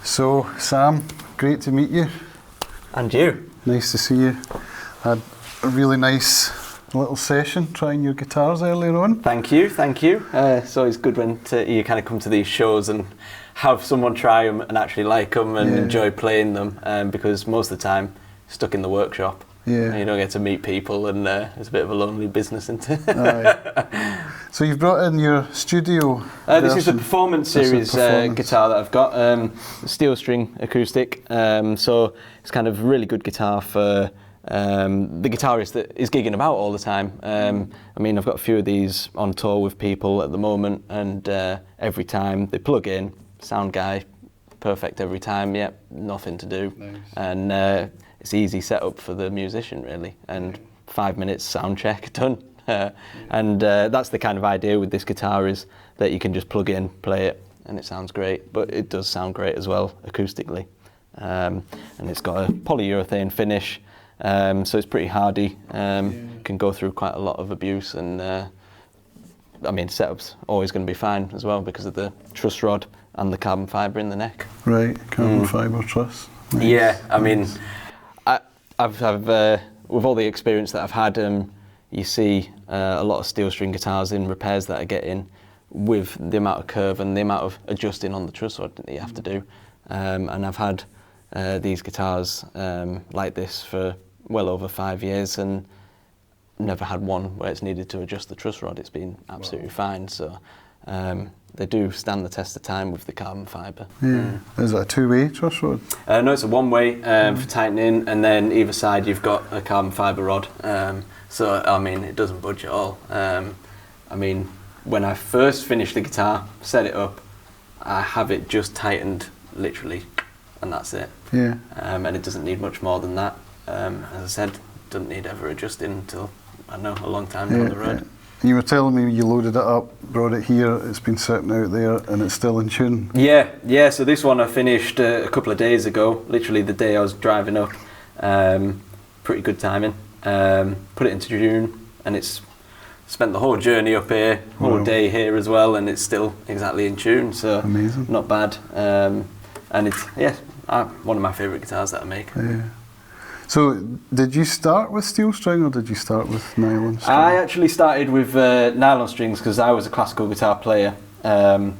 So, Sam, great to meet you. And you. Nice to see you. Had a really nice little session trying your guitars earlier on. Thank you. It's always good when you kind of come to these shows and have someone try them and actually like them and enjoy playing them, because most of the time stuck in the workshop. Yeah. And you don't get to meet people, and it's a bit of a lonely business, isn't it? Aye. So you've brought in your studio This is the Performance Series guitar that I've got, steel string acoustic. So it's kind of really good guitar for the guitarist that is gigging about all the time. I mean, I've got a few of these on tour with people at the moment, and every time they plug in, sound guy, perfect every time. Yep, nothing to do. Nice. And it's easy setup for the musician, really, and 5 minutes sound check, done. And that's the kind of idea with this guitar, is that you can just plug in, play it, and it sounds great. But it does sound great as well acoustically, and it's got a polyurethane finish, so it's pretty hardy. Can go through quite a lot of abuse, and I mean, setup's always going to be fine as well because of the truss rod and the carbon fibre in the neck. Right, carbon fibre truss. Nice. Yeah, I mean, I've with all the experience that I've had, you see a lot of steel string guitars in repairs that I get in, with the amount of curve and the amount of adjusting on the truss rod that you have to do. And I've had these guitars like this for well over 5 years and never had one where it's needed to adjust the truss rod. It's been absolutely fine. So they do stand the test of time with the carbon fibre. Yeah. Is it a two-way truss rod? No, it's a one-way for tightening, and then either side you've got a carbon fibre rod. So, I mean, it doesn't budge at all. I mean, when I first finished the guitar, set it up, I have it just tightened, literally, and that's it. Yeah. And it doesn't need much more than that. As I said, doesn't need ever adjusting until, I don't know, a long time down the road. Yeah. You were telling me you loaded it up, brought it here, it's been sitting out there and it's still in tune. Yeah, so this one I finished a couple of days ago, literally the day I was driving up. Pretty good timing. Put it into tune, and it's spent the whole journey up here, whole day here as well, and it's still exactly in tune, so amazing. Not bad. And it's, one of my favourite guitars that I make. Yeah. So, did you start with steel string or did you start with nylon string? I actually started with nylon strings because I was a classical guitar player, and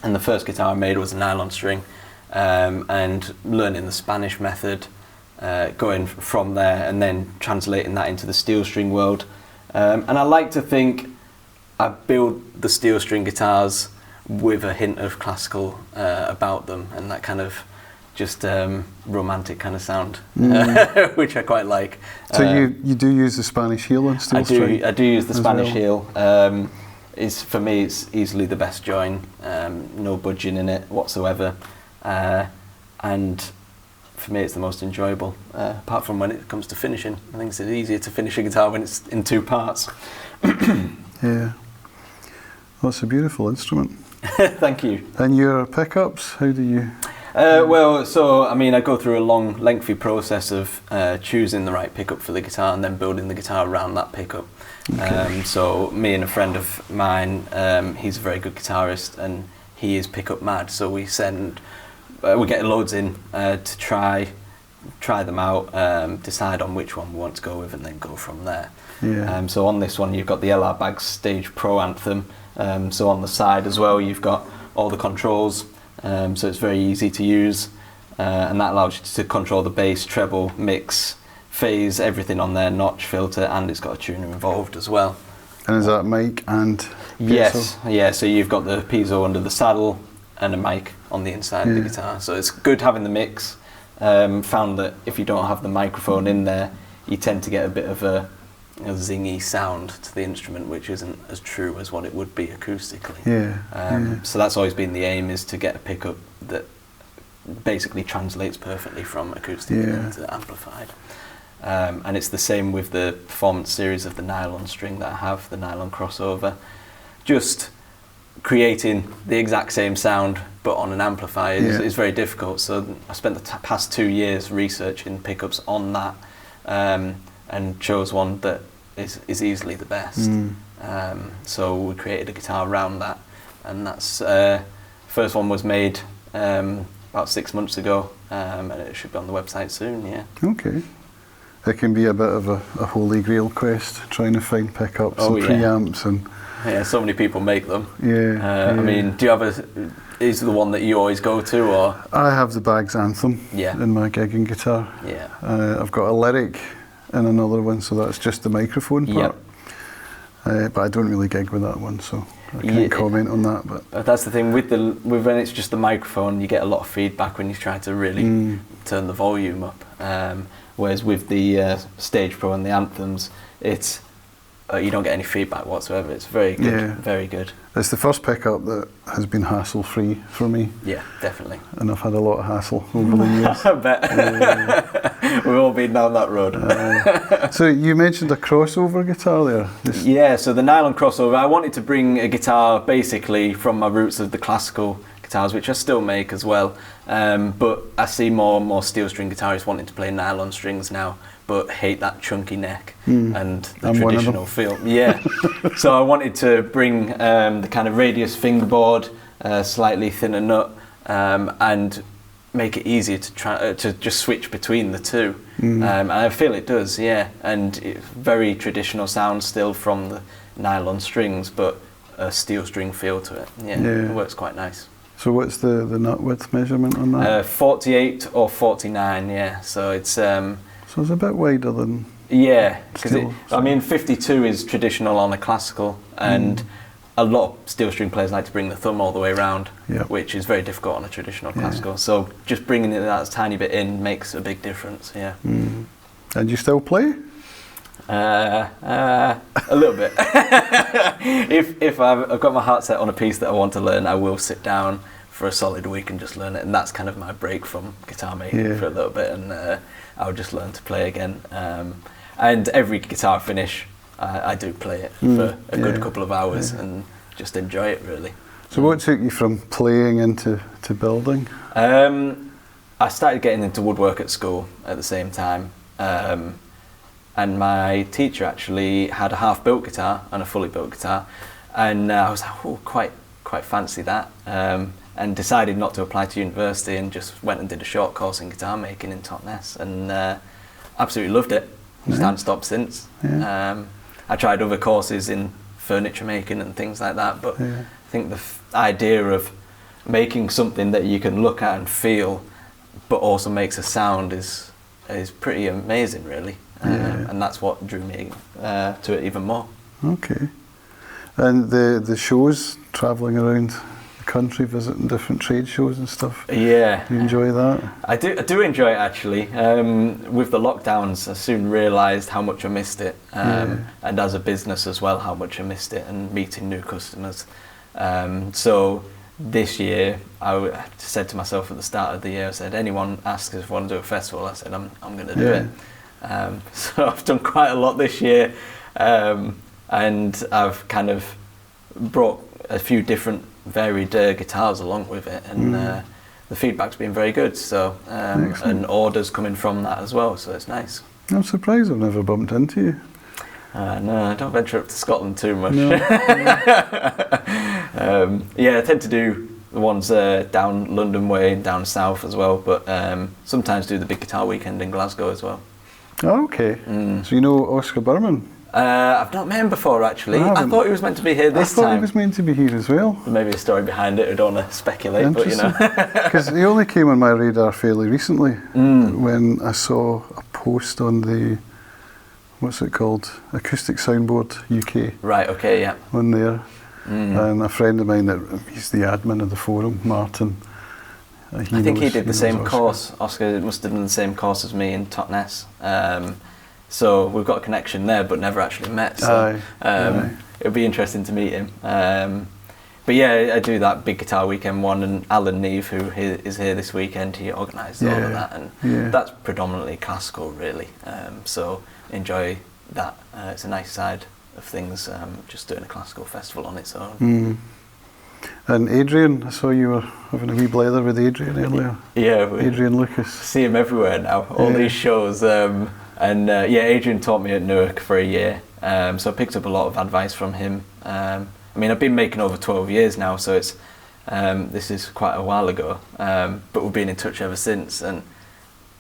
the first guitar I made was a nylon string, and learning the Spanish method, going from there and then translating that into the steel string world. And I like to think I build the steel string guitars with a hint of classical about them, and that kind of just romantic kind of sound, which I quite like. So you do use the Spanish heel on steel string? I do use the Spanish well? heel. For me, it's easily the best join. No budging in it whatsoever, and for me, it's the most enjoyable. Apart from when it comes to finishing, I think it's easier to finish a guitar when it's in two parts. Yeah, well, it's a beautiful instrument. Thank you. And your pickups, how do you? I go through a long, lengthy process of choosing the right pickup for the guitar and then building the guitar around that pickup. Okay. So me and a friend of mine, he's a very good guitarist and he is pickup mad. So we get loads in to try them out, decide on which one we want to go with, and then go from there. Yeah. So on this one, you've got the LR Baggs Stage Pro Anthem. So on the side as well, you've got all the controls. So it's very easy to use, and that allows you to control the bass, treble, mix, phase, everything on there, notch, filter, and it's got a tuner involved as well. And is that mic and piezo? Yes, yeah, so you've got the piezo under the saddle and a mic on the inside of the guitar. So it's good having the mix. Found that if you don't have the microphone in there, you tend to get a bit of a zingy sound to the instrument, which isn't as true as what it would be acoustically. So that's always been the aim, is to get a pickup that basically translates perfectly from acoustic into amplified. And it's the same with the Performance series of the nylon string that I have, the nylon crossover. Just creating the exact same sound but on an amplifier is very difficult. So I spent the past 2 years researching pickups on that, and chose one that is easily the best. So we created a guitar around that, and that's first one was made about 6 months ago, and it should be on the website soon. Yeah. Okay. It can be a bit of a holy grail quest, trying to find pickups and preamps and. Yeah, so many people make them. Yeah, I mean, do you have is the one that you always go to, or? I have the Bags Anthem in my gigging guitar. Yeah. I've got a lyric in another one, so that's just the microphone part. But I don't really gig with that one, so I can't comment on that. But that's the thing with when it's just the microphone, you get a lot of feedback when you try to really turn the volume up. Whereas with the Stage Pro and the Anthems, it's you don't get any feedback whatsoever. It's very good, very good. It's the first pickup that has been hassle-free for me. Yeah, definitely. And I've had a lot of hassle over the years. I bet. We've all been down that road. So you mentioned a crossover guitar there. Yeah, so the nylon crossover, I wanted to bring a guitar basically from my roots of the classical guitars, which I still make as well. But I see more and more steel string guitarists wanting to play nylon strings now, but hate that chunky neck and the traditional feel. Yeah. So I wanted to bring the kind of radius fingerboard, slightly thinner nut, and make it easier to just switch between the two. And I feel it does, yeah. And it's very traditional sound still from the nylon strings, but a steel string feel to it. Yeah, it works quite nice. So what's the nut width measurement on that? 48 or 49, yeah. So it's so it's a bit wider than. Yeah, because I mean 52 is traditional on a classical, and a lot of steel string players like to bring the thumb all the way around, which is very difficult on a traditional classical. So just bringing it that tiny bit in makes a big difference. Yeah. And you still play? A little bit. if I've got my heart set on a piece that I want to learn, I will sit down for a solid week and just learn it, and that's kind of my break from guitar making for a little bit, and I'll just learn to play again. And every guitar finish, I do play it for a good couple of hours and just enjoy it really. So what took you from playing into building? I started getting into woodwork at school at the same time. And my teacher actually had a half-built guitar and a fully built guitar, and I was like, oh, quite fancy that, and decided not to apply to university and just went and did a short course in guitar making in Totnes, and absolutely loved it. Just haven't stopped since. I tried other courses in furniture making and things like that, but I think the idea of making something that you can look at and feel, but also makes a sound is pretty amazing, really. And that's what drew me to it even more. Okay. And the shows, travelling around the country, visiting different trade shows and stuff. Yeah. Do you enjoy that? I do enjoy it actually. With the lockdowns, I soon realised how much I missed it, and as a business as well, how much I missed it, and meeting new customers. So this year, I said to myself at the start of the year, I said, anyone asks if I want to do a festival, I said, I'm going to do it. So I've done quite a lot this year, and I've kind of brought a few different varied guitars along with it, and the feedback's been very good, so and orders coming from that as well, so it's nice. I'm surprised I've never bumped into you. No, I don't venture up to Scotland too much. No. Yeah, I tend to do the ones down London way, down south as well, but sometimes do the big guitar weekend in Glasgow as well. Oh, okay. So you know Oscar Berman? I've not met him before actually. I thought he was meant to be here this time. I thought he was meant to be here as well. Maybe a story behind it, I don't want to speculate, but you know. Because he only came on my radar fairly recently when I saw a post on the, what's it called? Acoustic Soundboard UK. Right, okay, yeah. On there. And a friend of mine, he's the admin of the forum, Martin. I think he did the same course. Oscar must have done the same course as me in Totnes. So we've got a connection there, but never actually met. So it would be interesting to meet him. But yeah, I do that big guitar weekend one, and Alan Neve, who is here this weekend, he organised all of that, and that's predominantly classical, really. So enjoy that. It's a nice side of things, just doing a classical festival on its own. And Adrian, I saw you were having a wee blather with Adrian earlier. Yeah, Adrian Lucas. See him everywhere now, all these shows. And Adrian taught me at Newark for a year, so I picked up a lot of advice from him. I mean, I've been making over 12 years now, so it's This is quite a while ago, but we've been in touch ever since. And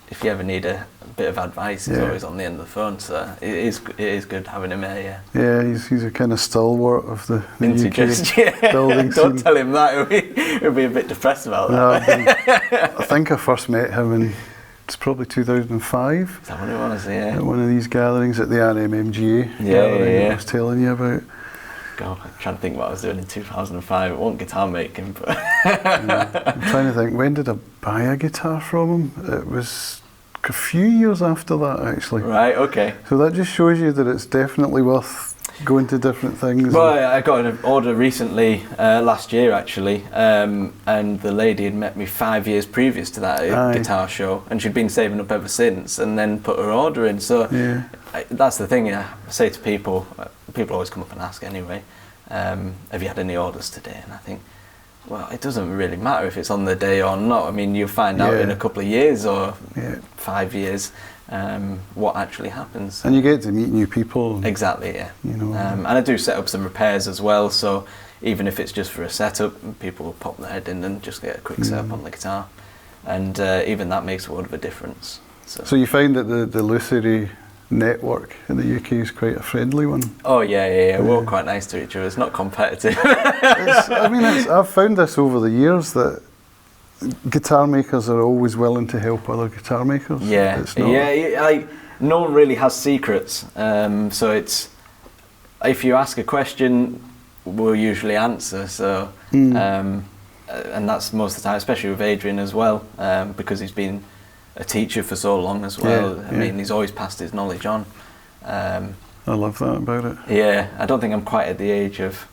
if you ever need a bit of advice, he's always on the end of the phone. So it is good having him here. Yeah, he's a kind of stalwart of the UK building Don't scene. tell him that. He'll be a bit depressed about that. I think I first met him in, it's probably 2005. Is that what it was? Yeah. At one of these gatherings at the RMMGA gathering I was telling you about. God, I'm trying to think what I was doing in 2005. It wasn't guitar making, but I'm trying to think, when did I buy a guitar from him? It was a few years after that, actually. Right, okay. So that just shows you that it's definitely worth going to different things. Well, I got an order recently, last year actually, and the lady had met me 5 years previous to that guitar show, and she'd been saving up ever since, and then put her order in. So that's the thing, I say to people always come up and ask anyway, have you had any orders today? And I think, well, it doesn't really matter if it's on the day or not. I mean, you'll find out in a couple of years or 5 years what actually happens. And you get to meet new people. Exactly, yeah. You know, and I do set up some repairs as well, so even if it's just for a setup, people will pop their head in and just get a quick setup on the guitar. And even that makes a world of a difference. So you find that the luthier network in the UK is quite a friendly one? Oh yeah. We're all quite nice to each other. It's not competitive. I've found this over the years that guitar makers are always willing to help other guitar makers. No one really has secrets. So it's, if you ask a question, we'll usually answer. So and that's most of the time, especially with Adrian as well, because he's been a teacher for so long as well. I mean, he's always passed his knowledge on. I love that about it. Yeah, I don't think I'm quite at the age of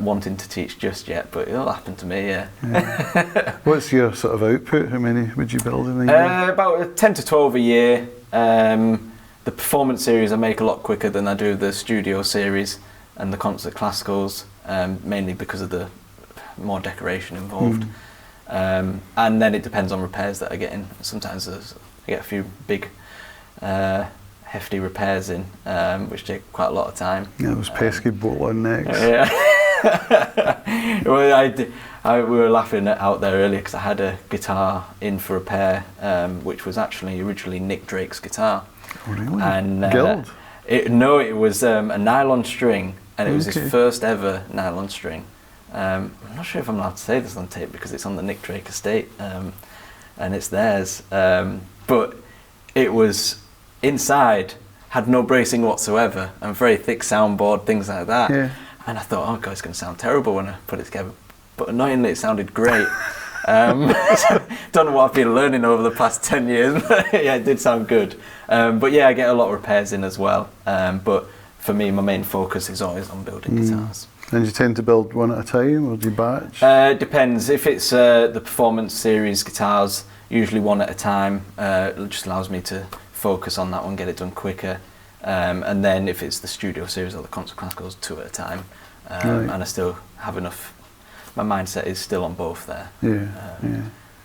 wanting to teach just yet, but it'll happen to me, What's your sort of output? How many would you build in a year? About 10 to 12 a year. The performance series I make a lot quicker than I do the studio series and the concert classicals, mainly because of the more decoration involved. And then it depends on repairs that I get in. Sometimes I get a few big hefty repairs in, which take quite a lot of time. Yeah, those pesky bolt-on necks. Well, we were laughing out there earlier because I had a guitar in for repair, which was actually originally Nick Drake's guitar. Oh, really? And, Guild? It was a nylon string, and it was his first ever nylon string. I'm not sure if I'm allowed to say this on tape because it's on the Nick Drake estate, and it's theirs. But it was inside, had no bracing whatsoever, and very thick soundboard, things like that. Yeah. And I thought, oh God, it's going to sound terrible when I put it together. But annoyingly, it sounded great. Don't know what I've been learning over the past 10 years, but yeah, it did sound good. But yeah, I get a lot of repairs in as well. But for me, my main focus is always on building guitars. And you tend to build one at a time, or do you batch? It depends. If it's the performance series guitars, usually one at a time. It just allows me to focus on that one, get it done quicker. And then if it's the studio series or the concert classicals, 2 at a time. And I still have enough. My mindset is still on both there.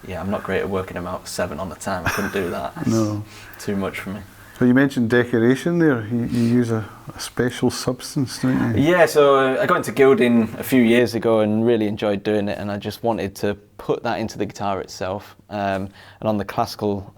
Yeah, I'm not great at working them out 7 on a time. I couldn't do that. No. Too much for me. So you mentioned decoration there. You use a special substance, don't you? Yeah, so I got into gilding a few years ago and really enjoyed doing it, and I just wanted to put that into the guitar itself. And on the classical,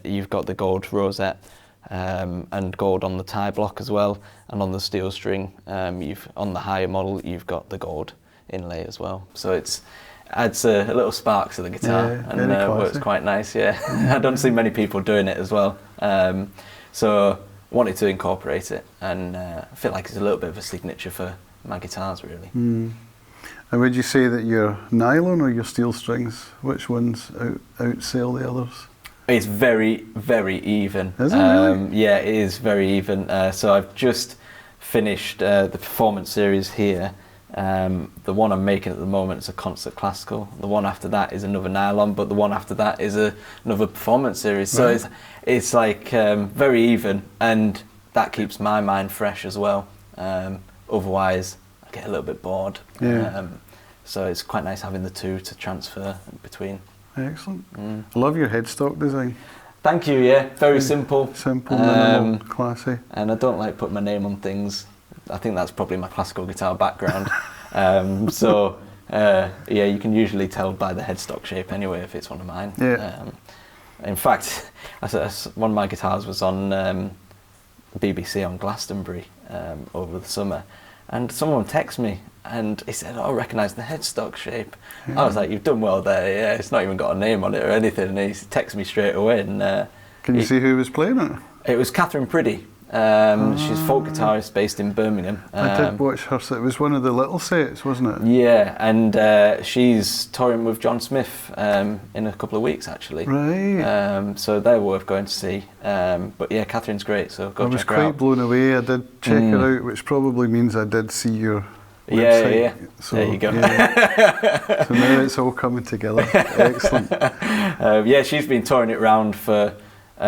you've got the gold rosette and gold on the tie block as well, and on the steel string, on the higher model, you've got the gold inlay as well. So it adds a little spark to the guitar, and works quite nice. I don't see many people doing it as well. So wanted to incorporate it, and I feel like it's a little bit of a signature for my guitars, really. And would you say that your nylon or your steel strings, which ones outsell the others? It's very, very even. Is it really? Yeah, it is very even. So I've just finished the performance series here. The one I'm making at the moment is a concert classical. The one after that is another nylon, but the one after that is another performance series. So it's like very even, and that keeps my mind fresh as well. Otherwise, I get a little bit bored. So it's quite nice having the two to transfer between. Excellent. I love your headstock design. Thank you. Yeah, very simple. Simple, minimal, classy. And I don't like putting my name on things. I think that's probably my classical guitar background. So Yeah, you can usually tell by the headstock shape anyway if it's one of mine. Yeah. In fact, one of my guitars was on BBC on Glastonbury over the summer, and someone texted me and he said, "Oh, I recognise the headstock shape." I was like, "You've done well there. Yeah, it's not even got a name on it or anything." And he texted me straight away. And can you see who was playing it? It was Catherine Priddy. She's a folk guitarist based in Birmingham. I did watch her. It was one of the little sets, wasn't it? Yeah, and she's touring with John Smith in a couple of weeks, actually. Right. So they're worth going to see. But yeah, Catherine's great, so go check her out. I was quite blown away. I did check her out, which probably means I did see your website. Yeah. So, there you go. Yeah. So now it's all coming together. Excellent. Yeah, she's been touring it around for...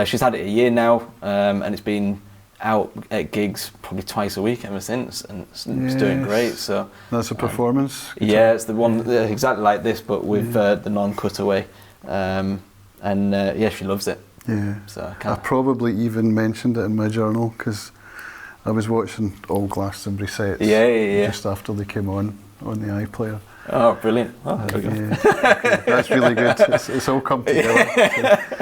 she's had it a year now, and it's been out at gigs probably twice a week ever since, and it's doing great. So that's a performance. Yeah, it's the one exactly like this, but with the non-cutaway, and yeah, she loves it. Yeah. So I probably even mentioned it in my journal because I was watching all Glastonbury sets. Yeah. Just after they came on the iPlayer. Oh, brilliant. Oh, there we go. Yeah. Okay. That's really good. It's all come together.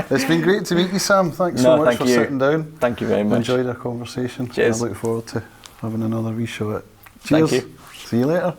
So it's been great to meet you, Sam. Thanks so much for sitting down. Thank you very much. Enjoyed our conversation. Cheers. I look forward to having another wee show at. Cheers. Thank you. See you later.